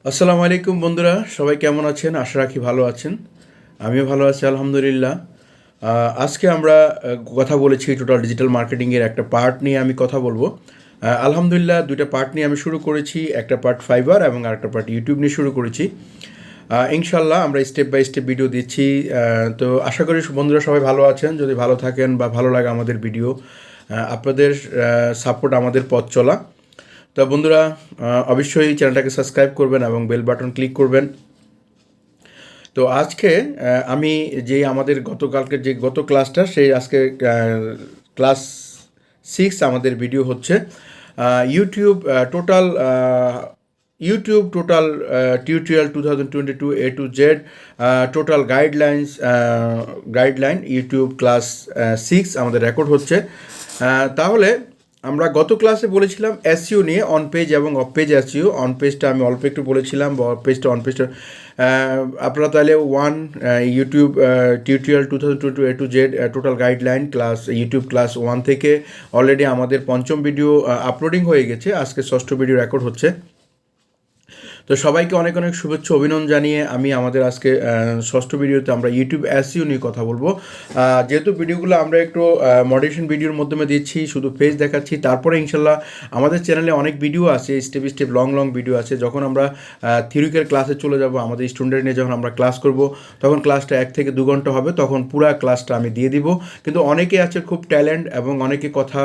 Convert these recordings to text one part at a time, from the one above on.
আসসালামু আলাইকুম বন্ধুরা, সবাই কেমন আছেন? আশা রাখি ভালো আছেন। আমিও ভালো আছি আলহামদুলিল্লাহ। আজকে আমরা কথা বলেছি টোটাল ডিজিটাল মার্কেটিংয়ের একটা পার্ট নিয়ে আমি কথা বলবো। আলহামদুলিল্লাহ দুইটা পার্ট নিয়ে আমি শুরু করেছি, একটা পার্ট ফাইবার এবং আরেকটা পার্ট ইউটিউব নিয়ে শুরু করেছি। ইনশাল্লাহ আমরা স্টেপ বাই স্টেপ ভিডিও দিচ্ছি। তো আশা করি বন্ধুরা সবাই ভালো আছেন। যদি ভালো থাকেন বা ভালো লাগে আমাদের ভিডিও, আপনাদের সাপোর্ট আমাদের পথ চলা। তো বন্ধুরা অবশ্যই চ্যানেলটাকে সাবস্ক্রাইব করবেন এবং বেল বাটন ক্লিক করবেন। তো আজকে আমি আমাদের গত ক্লাসটা সেই আজকে ক্লাস 6 আমাদের ভিডিও হচ্ছে YouTube total tutorial 2022 A to Z total guideline YouTube class 6 আমাদের রেকর্ড হচ্ছে। তাহলে আমরা গত ক্লাসে বলেছিলাম এসইও নিয়ে, অন পেজ এবং অফ পেজ এসইও। অন পেজটা আমি অল্প একটু বলেছিলাম, বা অন পেজটা আপনারা তাহলে YouTube tutorial 2022 A to Z total guideline class YouTube class 1 থেকে অলরেডি আমাদের পঞ্চম ভিডিও আপলোডিং হয়ে গেছে। আজকে ষষ্ঠ ভিডিও রেকর্ড হচ্ছে। তো সবাইকে অনেক অনেক শুভেচ্ছা অভিনন্দন জানিয়ে আমি আমাদের আজকে ষষ্ঠ ভিডিওতে আমরা ইউটিউব এসইও নিয়ে কথা বলবো। যেহেতু ভিডিওগুলো আমরা একটু মডারেশন ভিডিওর মাধ্যমে দিচ্ছি, শুধু পেজ দেখাচ্ছি, তারপরে ইনশাল্লাহ আমাদের চ্যানেলে অনেক ভিডিও আছে, স্টেপ স্টেপ লং ভিডিও আছে। যখন আমরা থিওরিক্যাল ক্লাসে চলে যাব, আমাদের স্টুডেন্ট নিয়ে যখন আমরা ক্লাস করব, তখন ক্লাসটা 1 থেকে 2 ঘন্টা হবে, তখন পুরা ক্লাসটা আমি দিয়ে দিব। কিন্তু অনেকে আছে খুব ট্যালেন্ট এবং অনেকে কথা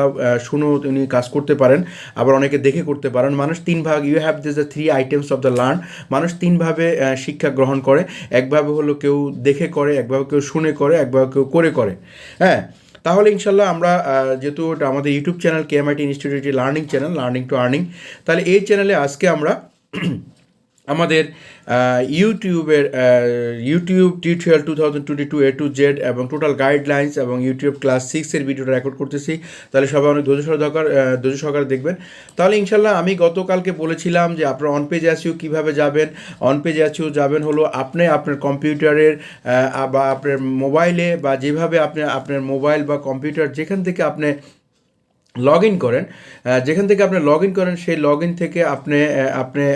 শুনেও উনি কাজ করতে পারেন, আবার অনেকে দেখে করতে পারেন। মানুষ 3 ভাগ, you have this the 3 items of the learn. মানুষ 3 ভাবে শিক্ষা গ্রহণ করে। একভাবে হলো কেউ দেখে করে, একভাবে কেউ শুনে করে, একভাবে কেউ করে। হ্যাঁ, তাহলে ইনশাল্লাহ আমরা যেহেতু এটা আমাদের YouTube channel kmitInstitute institute learning channel, learning to earning, তাহলে এই চ্যানেলে আজকে আমরা আমাদের YouTube tutorial 2022 A to Z এবং টোটাল গাইডলাইন্স এবং ইউটিউব ক্লাস 6 ভিডিওটা রেকর্ড করতেছি। তাহলে সবাই অনেক ধৈর্য সহকারে দেখবেন। তাহলে ইনশাল্লাহ আমি গতকালকে বলেছিলাম যে আপনার অন পেজ এসইও কীভাবে যাবেন। অন পেজ এসইও যাবেন হলো আপনি আপনার কম্পিউটারের বা আপনার মোবাইলে, বা যেভাবে আপনি আপনার মোবাইল বা কম্পিউটার যেখান থেকে আপনি লগ ইন করেন, সেই লগ ইন থেকে আপনি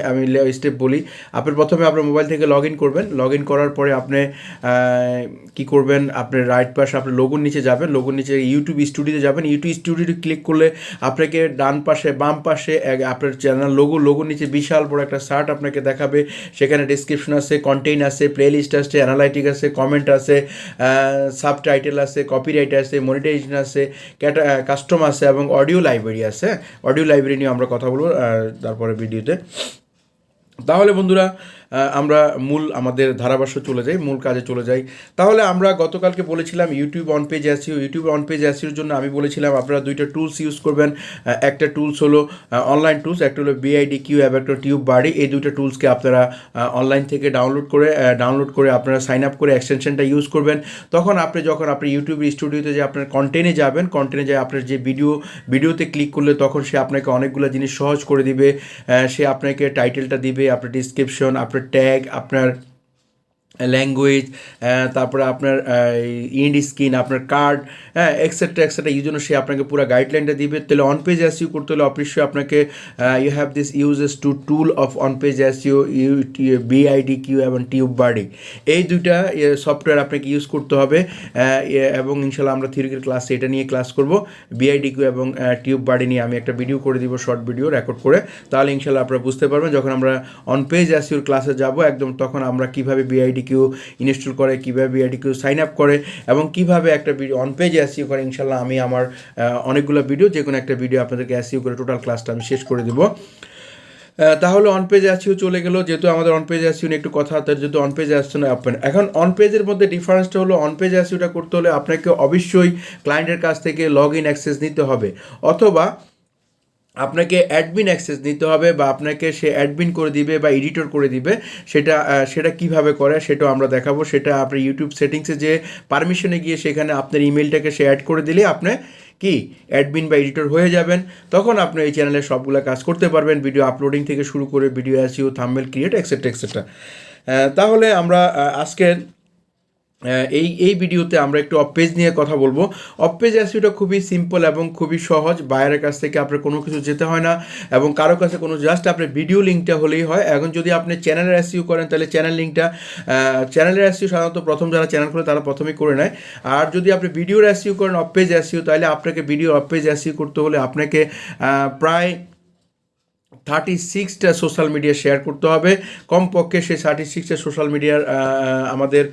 আমি স্টেপ বলি। আপনি প্রথমে আপনার মোবাইল থেকে লগ ইন করবেন। লগ ইন করার পরে আপনি কী করবেন, আপনার রাইট পাশে আপনার লোগোর নিচে যাবেন। লোগোর নিচে ইউটিউব স্টুডিওতে যাবেন। ইউটিউব স্টুডিওতে ক্লিক করলে আপনাকে বাম পাশে আপনার চ্যানেল লোগোর নিচে বিশাল বড় একটা সার্ট আপনাকে দেখাবে। সেখানে ডেসক্রিপশন আছে, কন্টেইন আছে, প্লেলিস্ট আছে, অ্যানালাইটিক আছে, কমেন্ট আছে, সাবটাইটেল আছে, কপিরাইট আছে, মনিটাইজেশন আছে, কাস্টম আছে এবং অডিও লাইব্রেরি আছে। অডিও লাইব্রেরি নিয়ে আমরা কথা বলবো তারপরে ভিডিওতে। তাহলে বন্ধুরা আমরা আমাদের ধারাভাষ্য চলে যাই, মূল কাজে চলে যাই। তাহলে আমরা গতকালকে বলেছিলাম ইউটিউব অন পেজ এসইওর জন্য আমি বলেছিলাম আপনারা 2টা টুলস ইউজ করবেন। একটা টুলস হলো অনলাইন টুলস, একটা হলো BIDQ এবং একটা টিউব বাড়ি। এই 2টা টুলসকে আপনারা অনলাইন থেকে ডাউনলোড করে আপনারা সাইন আপ করে এক্সটেনশনটা ইউজ করবেন। তখন যখন আপনি ইউটিউব স্টুডিওতে যে আপনার কন্টেন্টে যাবেন, আপনার যে ভিডিওতে ক্লিক করলে তখন সে আপনাকে অনেকগুলো জিনিস সহজ করে দিবে। সে আপনাকে টাইটেলটা দিবে, আপনার ডিসক্রিপশন, আপনার ট্যাগ, আপনার ল্যাঙ্গুয়েজ, তারপরে আপনার ইন্ড স্ক্রিন, আপনার কার্ড, এক্সেট্রা এই জন্য সে আপনাকে পুরো গাইডলাইনটা দিবে। তাহলে অন পেজ এসইও করতে হলে অবশ্যই আপনাকে you have this uses tool of on page SEO, BIDQ এবং টিউব বাড়ি। এই 2টা সফটওয়্যার আপনাকে ইউজ করতে হবে। এবং ইনশাল্লাহ আমরা থিওরিক্যাল ক্লাসে এটা নিয়ে ক্লাস করব। BIDQ এবং টিউব বাড়ি নিয়ে আমি একটা ভিডিও করে দিব, শর্ট ভিডিও রেকর্ড করে। তাহলে ইনশাল্লাহ আপনারা বুঝতে পারবেন যখন আমরা অন পেজ এসইওর ক্লাসে যাব একদম, তখন আমরা কীভাবে BIDQ ইনস্টল করে, কীভাবে BIDQ সাইন আপ করে এবং কীভাবে একটা ভিডিও অন পেজ এসইও করে। ইনশাল্লাহ আমি আমার অনেকগুলো ভিডিও, যে কোনো একটা ভিডিও আপনাদেরকে এসইও করে টোটাল ক্লাসটা আমি শেষ করে দেবো। তাহলে অন পেজ এসইও চলে গেল। যেহেতু আমাদের অন পেজ এসইও নিয়ে একটু কথা, তার যেহেতু অন পেজ আসছে না এখন অন পেজের মধ্যে ডিফারেন্সটা হলো, অন পেজ এসইওটা করতে হলে আপনাকে অবশ্যই ক্লায়েন্টের কাছ থেকে লগ ইন অ্যাক্সেস নিতে হবে, অথবা আপনাকে অ্যাডমিন অ্যাক্সেস নিতে হবে, বা আপনাকে সে অ্যাডমিন করে দিবে বা এডিটর করে দিবে। সেটা কিভাবে করে সেটাও আমরা দেখাবো। সেটা আপনি ইউটিউব সেটিংসে যে পারমিশনে গিয়ে সেখানে আপনার ইমেলটাকে সে অ্যাড করে দিলে আপনি অ্যাডমিন বা এডিটর হয়ে যাবেন। তখন আপনি এই চ্যানেলে সবগুলো কাজ করতে পারবেন, ভিডিও আপলোডিং থেকে শুরু করে video SEO, thumbnail create, etcetera. তাহলে আমরা আজকের এই ভিডিওতে আমরা একটু অফ পেজ নিয়ে কথা বলবো। অফ পেজ এসইওটা খুবই সিম্পল এবং খুবই সহজ, বাইরের কাছ থেকে আপনার কোনো কিছু যেতে হয় না এবং কারো কাছে কোনো, জাস্ট আপনার ভিডিও লিঙ্কটা হলেই হয়। এখন যদি আপনি চ্যানেলের এসইও করেন তাহলে চ্যানেল লিঙ্কটা, চ্যানেলের এসইও সাধারণত প্রথম যারা চ্যানেল খোলে তারা প্রথমেই করে নেয়। আর যদি আপনি ভিডিওর এসইও করেন অফ পেজ এসইও, তাহলে আপনাকে ভিডিও অফ পেজ এসইও করতে হলে আপনাকে প্রায় 36টা সোশ্যাল মিডিয়া শেয়ার করতে হবে কমপক্ষে। সেই 36টা সোশ্যাল মিডিয়ার আমাদের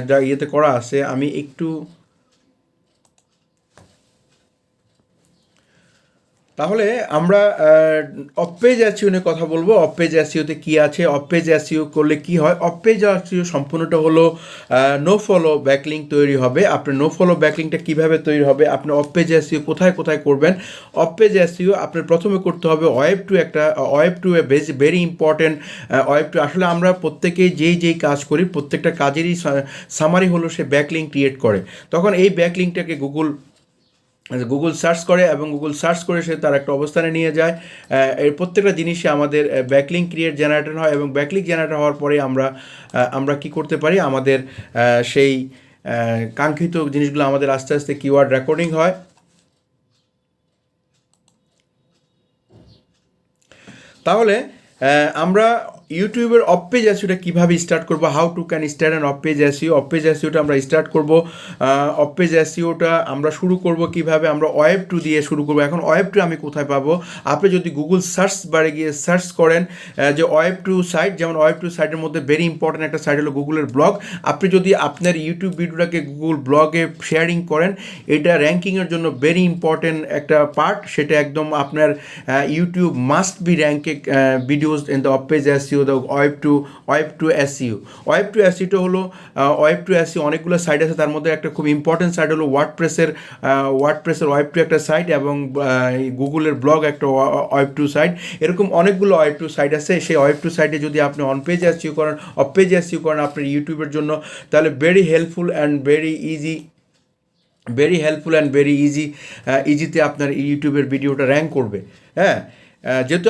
যা ইয়েতে করা আছে, আমি একটু, তাহলে আমরা অফ পেজ এসইও নিয়ে কথা বলবো। অফ পেজ এসইওতে কী আছে, অফ পেজ এসইও করলে কি হয়। অফ পেজ এসইও সম্পূর্ণটা হলো নো ফলো ব্যাকলিঙ্ক তৈরি হবে। আপনার নো ফলো ব্যাকলিঙ্কটা কীভাবে তৈরি হবে, আপনি অফ পেজ এসইও কোথায় কোথায় করবেন। অফ পেজ এসইও আপনার প্রথমে করতে হবে ওয়েব টু, একটা web two a very important web two. আসলে আমরা প্রত্যেকেই যেই কাজ করি প্রত্যেকটা কাজেরই সামারি হলো সে ব্যাকলিঙ্ক ক্রিয়েট করে। তখন এই ব্যাকলিঙ্কটাকে গুগল সার্চ করে এবং গুগল সার্চ করে সে তার একটা অবস্থানে নিয়ে যায়। এর প্রত্যেকটা জিনিসে আমাদের ব্যাকলিঙ্ক ক্রিয়েট জেনারেটর হয় এবং ব্যাকলিঙ্ক জেনারেটর হওয়ার পরে আমরা কি করতে পারি, আমাদের সেই কাঙ্ক্ষিত জিনিসগুলো আমাদের আস্তে আস্তে কিওয়ার্ড রেকর্ডিং হয়। আমরা আমরা ইউটিউবের অফ পেজ এসইওটা কীভাবে স্টার্ট করবো, how to can start an off page SEO. Off page এসইওটা আমরা স্টার্ট করবো। অফ পেজ এসইওটা আমরা শুরু করব কিভাবে, আমরা ওয়েব টু দিয়ে শুরু করবো। এখন ওয়েব টু আমি কোথায় পাবো, আপনি যদি গুগল সার্চ বারে গিয়ে সার্চ করেন যে ওয়েব টু সাইট, যেমন ওয়েব টু সাইটের মধ্যে ভেরি ইম্পর্টেন্ট একটা সাইট হলো গুগলের ব্লগ। আপনি যদি আপনার ইউটিউব ভিডিওটাকে গুগল ব্লগে শেয়ারিং করেন, এটা র্যাঙ্কিংয়ের জন্য ভেরি ইম্পর্টেন্ট একটা পার্ট। সেটা একদম আপনার ইউটিউব মাস্ট বি র্যাঙ্কে videos in the off page SEO, the web two SEO. Web two এসইওটা হলো ওয়েব টু এসইও অনেকগুলো সাইট আছে, তার মধ্যে একটা খুব ইম্পর্টেন্ট সাইট হলো ওয়ার্ডপ্রেসের ওয়েব টু একটা সাইট এবং গুগলের ব্লগ একটা ওয়েব টু সাইট। এরকম অনেকগুলো ওয়েব টু সাইট আছে। সেই ওয়েব টু সাইটে যদি আপনি অন পেজ এসইও করেন, অফ পেজ এসইও করেন আপনার ইউটিউবের জন্য, তাহলে ভেরি হেল্পফুল অ্যান্ড ভেরি ইজিতে আপনার ইউটিউবের ভিডিওটা র্যাঙ্ক করবে। হ্যাঁ, যেহেতু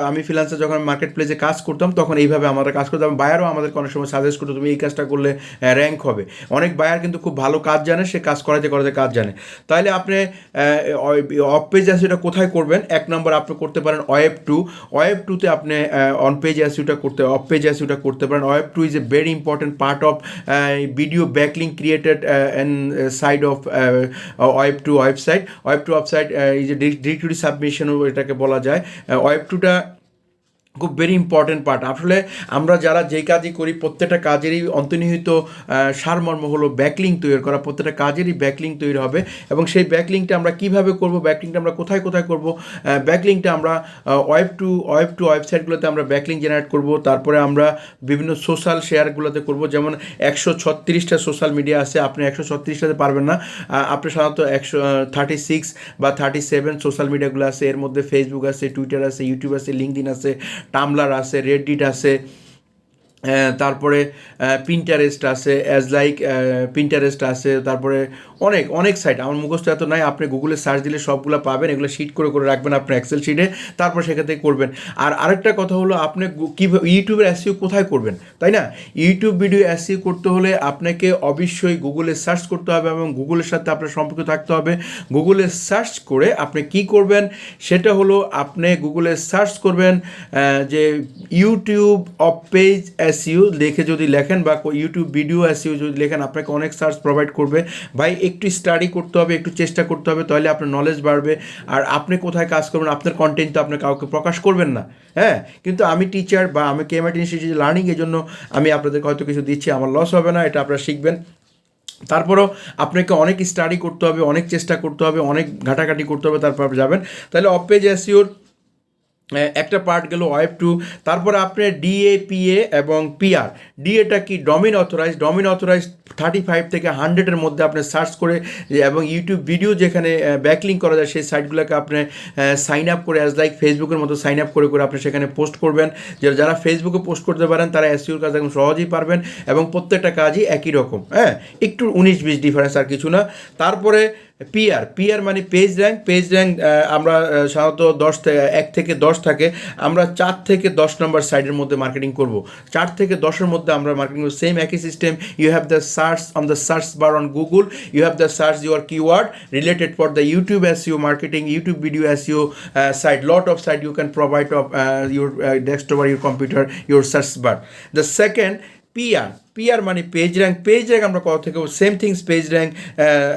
আমি ফ্রিল্যান্সার যখন মার্কেট প্লেসে কাজ করতাম তখন এইভাবে আমরা কাজ করতাম। বায়ারও আমাদেরকে অনেক সময় সাজেস্ট করতো তুমি এই কাজটা করলে র্যাঙ্ক হবে। অনেক বায়ার কিন্তু খুব ভালো কাজ জানে, সে কাজ করাতে কাজ জানে। তাহলে আপনি অফ পেজ এসইওটা কোথায় করবেন, এক নম্বর আপনি করতে পারেন ওয়েব টুতে আপনি অন পেজ এসইওটা অফ পেজ এসইওটা করতে পারেন। Web two is a very important part of video backlink created side of web two website is a directory সাবমিশনও এটাকে বলা যায়। ওয়েব টুটা খুব ভেরি ইম্পর্টেন্ট পার্ট। আসলে আমরা যারা যেই কাজই করি প্রত্যেকটা কাজেরই অন্তর্নিহিত সারমর্ম হলো ব্যাকলিঙ্ক তৈরি করা। প্রত্যেকটা কাজেরই ব্যাকলিঙ্ক তৈরি হবে এবং সেই ব্যাকলিঙ্কটা আমরা কীভাবে করব, ব্যাকলিঙ্কটা আমরা কোথায় করব, ব্যাকলিঙ্কটা আমরা ওয়েব টু ওয়েবসাইটগুলোতে আমরা ব্যাকলিঙ্ক জেনারেট করব। তারপরে আমরা বিভিন্ন সোশ্যাল শেয়ারগুলোতে করব। যেমন 136টা সোশ্যাল মিডিয়া আছে, আপনি 136টাতে পারবেন না, আপনি সাধারণত 136 বা 37 সোশ্যাল মিডিয়াগুলো আছে। এর মধ্যে ফেসবুক আছে, টুইটার আছে, ইউটিউব আছে, লিঙ্কডইন আছে, টামলার আছে, রেডিট আছে, তারপরে পিন্টারেস্ট আছে, পিন্টারেস্ট আছে, তারপরে অনেক সাইট। আমার মুখস্থ এত নাই, আপনি গুগলে সার্চ দিলে সবগুলো পাবেন। এগুলো শিট করে রাখবেন আপনার এক্সেল শিটে, তারপর সেখান থেকে করবেন। আর আরেকটা কথা হলো আপনি কীভাবে ইউটিউবের এসইও কোথায় করবেন, তাই না? ইউটিউব ভিডিও এসইও করতে হলে আপনাকে অবশ্যই গুগলে সার্চ করতে হবে এবং গুগলের সাথে আপনার সম্পর্ক থাকতে হবে। গুগলে সার্চ করে আপনি কি করবেন, সেটা হলো আপনি গুগলে সার্চ করবেন যে ইউটিউব অফ পেজ এসইও লিখে যদি লেখেন বা ইউটিউব ভিডিও এসইও যদি লেখেন, আপনাকে অনেক সার্চ প্রোভাইড করবে। ভাই একটু স্টাডি করতে হবে, একটু চেষ্টা করতে হবে, তাহলে আপনার নলেজ বাড়বে। আর আপনি কোথায় কাজ করবেন, আপনার কন্টেন্ট তো আপনি কাউকে প্রকাশ করবেন না। হ্যাঁ, কিন্তু আমি টিচার বা আমি kmitInstitute ইনস্টিটিউট লার্নিং, এই জন্য আমি আপনাদেরকে হয়তো কিছু দিচ্ছি, আমার লস হবে না, এটা আপনারা শিখবেন। তারপরেও আপনাকে অনেক স্টাডি করতে হবে, অনেক চেষ্টা করতে হবে, অনেক ঘাটাঘাটি করতে হবে, তারপর আপনি যাবেন। তাহলে অফ পেজ এসইওর একটা পার্ট গেল ওয়েব টু। তারপরে আপনার ডিএপিএ এবং পিআর। ডিএটা কি, ডোমেইন অথরাইজ 35 থেকে 100-এর মধ্যে আপনি সার্চ করে এবং ইউটিউব ভিডিও যেখানে ব্যাকলিঙ্ক করা যায় সেই সাইটগুলোকে আপনি সাইন আপ করে ফেসবুকের মতো সাইন আপ করে আপনি সেখানে পোস্ট করবেন। যারা ফেসবুকে পোস্ট করতে পারেন তারা এসইওর কাজ একদম সহজেই পারবেন এবং প্রত্যেকটা কাজই একই রকম। হ্যাঁ, একটু 19-20 ডিফারেন্স, আর কিছু না। তারপরে পিআর মানে পেজ র্যাঙ্ক আমরা সাধারণত 1 থেকে 10 থাকে, আমরা 4 থেকে 10 নম্বর সাইডের মধ্যে মার্কেটিং করব, 4 থেকে 10-এর মধ্যে আমরা মার্কেটিং করব। সেম একই system, you have the search on the search bar on Google, you have the search your keyword related for the YouTube SEO marketing, YouTube video SEO site, lot of site you can provide of your desktop or your computer, your search bar. The second, PR মানে page rank আমরা কত থেকে, same things page rank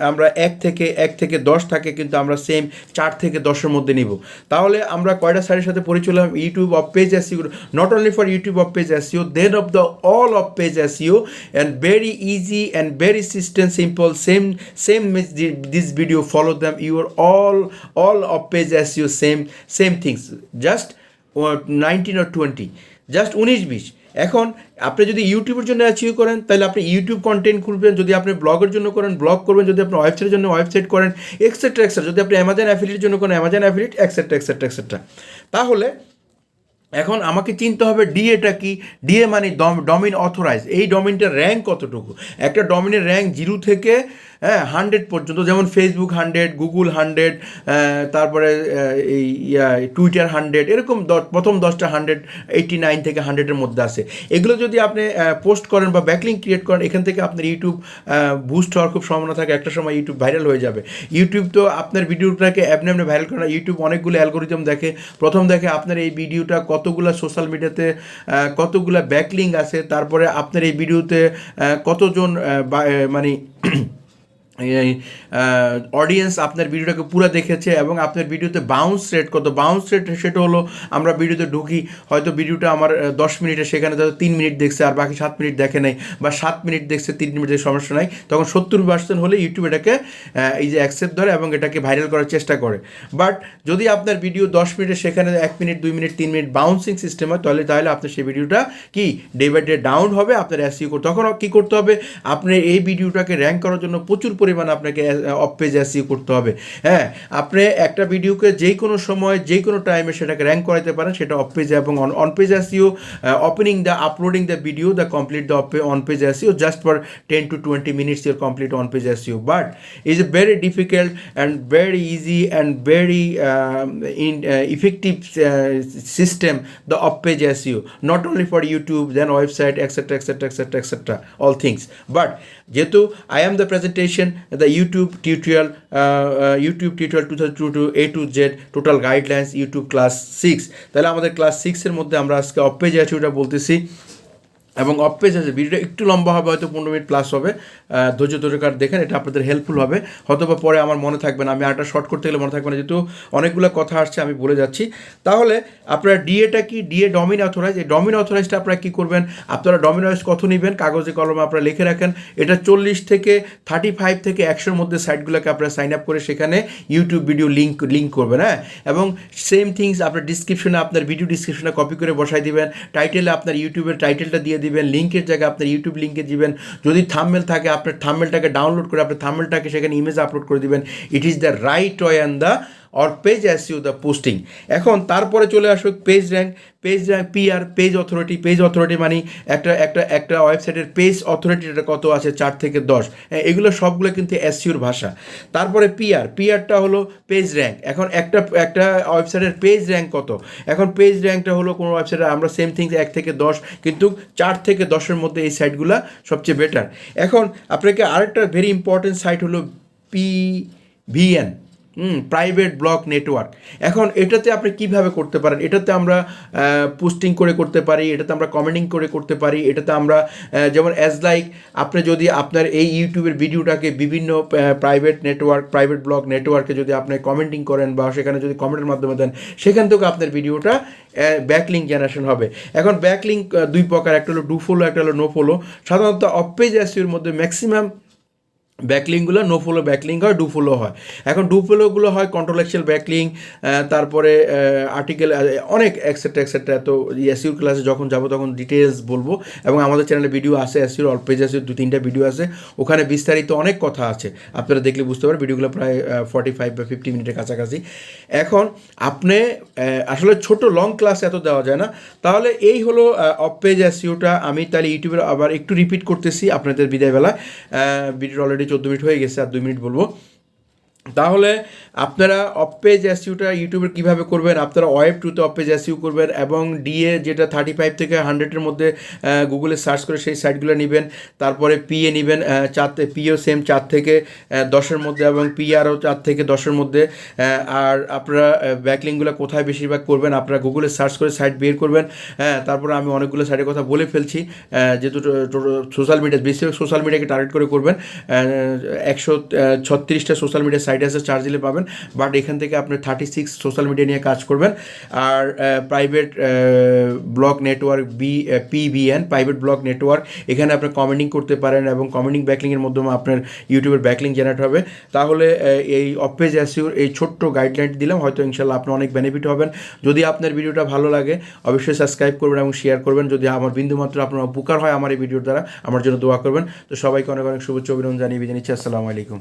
আমরা 1 থেকে 10 থাকে, কিন্তু আমরা same 4 থেকে 10-এর মধ্যে নিব। তাহলে আমরা কয়টা সাইটের সাথে পরিচয় হলাম? YouTube off page SEO, not only for YouTube off page SEO, then of the all off page SEO, and very easy and very system simple, same this video, follow them, your all of page SEO, same things, just 19 or 20, just 19-20। এখন আপনি যদি ইউটিউবের জন্য achieve করেন তাহলে আপনি YouTube content খুলবেন, যদি আপনি ব্লগের জন্য করেন ব্লগ করবেন, যদি আপনি ওয়েবসাইটের জন্য ওয়েবসাইট করেন, এক্সেট্রা, যদি আপনি অ্যামাজন অ্যাফিলিয়েটের জন্য করেন অ্যামাজন অ্যাফিলিয়েট, এক্সেট্রা। তাহলে এখন আমাকে চিনতে হবে ডিএটা কি। ডিএ মানে ডোমেইন অথরাইজ, এই ডোমেইনটার র্যাঙ্ক কতটুকু। একটা ডোমেইনের র্যাঙ্ক 0 থেকে 100 পর্যন্ত, যেমন ফেসবুক 100, গুগল 100, তারপরে এই টুইটার 100, এরকম প্রথম 10টা 189 থেকে 100-এর মধ্যে আছে। এগুলো যদি আপনি পোস্ট করেন বা ব্যাকলিঙ্ক ক্রিয়েট করেন, এখান থেকে আপনার ইউটিউব বুস্ট হওয়ার খুব সম্ভাবনা থাকে, একটা সময় ইউটিউব ভাইরাল হয়ে যাবে। ইউটিউব তো আপনার ভিডিওটাকে এমনি ভাইরাল করে না, ইউটিউব অনেকগুলো অ্যালগোরিদম দেখে। প্রথম দেখে আপনার এই ভিডিওটা কতগুলো সোশ্যাল মিডিয়াতে কতগুলো ব্যাকলিঙ্ক আছে, তারপরে আপনার এই ভিডিওতে কতজন মানে অডিয়েন্স আপনার ভিডিওটাকে পুরো দেখেছে, এবং আপনার ভিডিওতে বাউন্স রেট কত। সেটা হলো আমরা ভিডিওতে ঢুকি, হয়তো ভিডিওটা আমার 10 মিনিটে, সেখানে হয়তো 3 মিনিট দেখছে আর বাকি 7 মিনিট দেখে নাই, বা 7 মিনিট দেখছে 3 মিনিটের সমস্যা নাই, তখন 70% হলে ইউটিউব এটাকে এই যে অ্যাকসেপ্ট ধরে এবং এটাকে ভাইরাল করার চেষ্টা করে। বাট যদি আপনার ভিডিও 10 মিনিটে, সেখানে 1 minute, 2 minute, 3 minute bouncing system হয়, তাহলে আপনার সেই ভিডিওটা কি ডে বাই ডে ডাউন হবে। আপনার এসইও করতে, তখন কী করতে হবে? আপনি এই ভিডিওটাকে র্যাঙ্ক করার জন্য প্রচুর পরিমাণে আপনাকে অফ পেজ এসইও করতে হবে। হ্যাঁ, আপনি একটা ভিডিওকে যে কোনো সময় যে কোনো টাইমে সেটাকে র্যাঙ্ক করাতে পারেন, সেটা অফ পেজ এবং on page SEO. Opening the uploading the video, the complete the on page SEO just for 10 to 20 minutes your complete on page SEO, but it's a very difficult and very easy and very effective system, the off page SEO, not only for YouTube, then website, etc, all things. But যেহেতু I am the presentation, the YouTube tutorial 2022 to A to Z total guidelines YouTube class 6, তাহলে আমাদের class 6-এর মধ্যে আমরা আজকে of page এসইওটা বলতেছি। এবং of page আছে, ভিডিওটা একটু লম্বা হবে, হয়তো 15 মিনিট প্লাস হবে, ধৈর্য কার দেখেন, এটা আপনাদের হেল্পফুল হবে। হয়তো বা পরে আমার মনে থাকবে না, আমি আরেকটা শর্ট করতে গেলে মনে থাকবে না, যেহেতু অনেকগুলো কথা আসছে আমি বলে যাচ্ছি। তাহলে আপনারা ডিএটা কি, ডিএ ডোমেইন অথরাইজ। এই ডোমেইন অথরাইজটা আপনারা কী করবেন? আপনারা ডোমেইন অথরাইজ কত নেবেন, কাগজে কলমে আপনারা লিখে রাখেন। এটা 40 থেকে 35 থেকে 100-এর মধ্যে সাইটগুলোকে আপনারা সাইন আপ করে সেখানে ইউটিউব ভিডিও লিঙ্ক করবেন। হ্যাঁ, এবং সেম থিংস আপনার ডিসক্রিপশনে, আপনার ভিডিও ডিসক্রিপশনে কপি করে বসাই দিবেন। টাইটেলে আপনার ইউটিউবের টাইটেলটা দিয়ে দিবেন, লিঙ্কের জায়গায় আপনার ইউটিউব লিঙ্কে দিবেন। যদি থাম্বনেল থাকে, আপনার থাম্বনেলটাকে ডাউনলোড করে আপনার থাম্বনেলটাকে সেখানে ইমেজ আপলোড করে দিবেন। It is the right way and the or page SEO the posting. এখন তারপরে চলে আসবে page rank, PR, page authority মানে একটা ওয়েবসাইটের পেজ অথরিটিটা কত আছে, 4 থেকে 10। এগুলো সবগুলো কিন্তু এসইওর ভাষা। তারপরে পিআরটা হলো পেজ র্যাঙ্ক। এখন একটা ওয়েবসাইটের পেজ র্যাঙ্ক কত, এখন পেজ র্যাঙ্কটা হলো কোনো ওয়েবসাইটে আমরা সেম থিংস 1 থেকে 10, কিন্তু 4 থেকে 10-এর মধ্যে এই সাইটগুলো সবচেয়ে বেটার। এখন আপনাকে আরেকটা ভেরি ইম্পর্টেন্ট সাইট হলো পিভিএন, প্রাইভেট ব্লগ নেটওয়ার্ক। এখন এটাতে আপনি কিভাবে করতে পারেন? এটাতে আমরা পোস্টিং করে করতে পারি, এটাতে আমরা কমেন্টিং করে করতে পারি, এটাতে আমরা যেমন আপনি যদি আপনার এই ইউটিউবের ভিডিওটাকে বিভিন্ন প্রাইভেট ব্লগ নেটওয়ার্কে যদি আপনি কমেন্টিং করেন বা সেখানে যদি কমেন্টের মাধ্যমে দেন, সেখান থেকে আপনার ভিডিওটা ব্যাকলিঙ্ক জেনারেশন হবে। এখন ব্যাকলিঙ্ক 2 প্রকার, একটা হলো ডু ফলো, একটা হলো নো ফলো। সাধারণত অফ পেজ এসইওর মধ্যে ম্যাক্সিমাম ব্যাকলিঙ্কগুলো নো ফলো ব্যাকলিঙ্ক হয়, ডু ফলো হয়। এখন ডু ফলোগুলো হয় কন্ট্রোলেকশাল ব্যাকলিঙ্ক, তারপরে আর্টিকেল, অনেক এক্সেট্রা। তো এসইওর ক্লাসে যখন যাব তখন ডিটেলস বলবো, এবং আমাদের চ্যানেলে ভিডিও আছে এসইওর, অল পেজ এসইওর 2-3টা ভিডিও আছে, ওখানে বিস্তারিত অনেক কথা আছে, আপনারা দেখলে বুঝতে পারেন। ভিডিওগুলো প্রায় 45 বা 50 মিনিটের কাছাকাছি। এখন আপনি আসলে ছোট লং ক্লাস এত দেওয়া যায় না। তাহলে এই হলো অফ পেজ এসইওটা। আমি তাহলে ইউটিউবের আবার একটু রিপিট করতেছি আপনাদের বিদায়বেলায়। ভিডিওটা অলরেডি 14 মিনিট হয়ে গেছে, আর 2 মিনিট বলবো। তাহলে আপনারা অফ পেজ এসইওটা ইউটিউবে কীভাবে করবেন, আপনারা ওয়েব টুতে অফ পেজ এসইও করবেন এবং ডিএ যেটা 35 থেকে 100-এর মধ্যে গুগলে সার্চ করে সেই সাইটগুলো নেবেন। তারপরে পিএ নেবেন, পিও সেম 4 থেকে 10-এর মধ্যে এবং পিআরও 4 থেকে 10-এর মধ্যে। আর আপনারা ব্যাকলিংগুলো কোথায় বেশিরভাগ করবেন, আপনারা গুগলে সার্চ করে সাইট বের করবেন। তারপরে আমি অনেকগুলো সাইটের কথা বলে ফেলছি, যেহেতু সোশ্যাল মিডিয়া, বেশিরভাগ সোশ্যাল মিডিয়াকে টার্গেট করে করবেন। 136টা সোশ্যাল মিডিয়া সাইট আছে, চার্জ দিলে পাবেন, বাট এখান থেকে আপনি 36 সোশ্যাল মিডিয়া নিয়ে কাজ করবেন। আর private blog network PBN, private blog network, এখানে আপনি কমেন্টিং করতে পারেন এবং কমেন্টিং ব্যাকলিংয়ের মাধ্যমে আপনার ইউটিউবের ব্যাকলিং জেনারেট হবে। তাহলে এই অফ পেজ এসইওর এই ছোট্ট গাইডলাইন দিলাম, হয়তো ইনশাল্লাহ আপনার অনেক বেনিফিট হবেন। যদি আপনার ভিডিওটা ভালো লাগে অবশ্যই সাবস্ক্রাইব করবেন এবং শেয়ার করবেন। যদি আমার বিন্দুমাত্র আপনার উপকার হয় আমার এই ভিডিওর দ্বারা, আমার জন্য দোয়া করবেন। তো সবাইকে অনেক অনেক শুভেচ্ছা অভিনন্দন জানিয়ে বিদায় নিচ্ছি। আসসালামু আলাইকুম।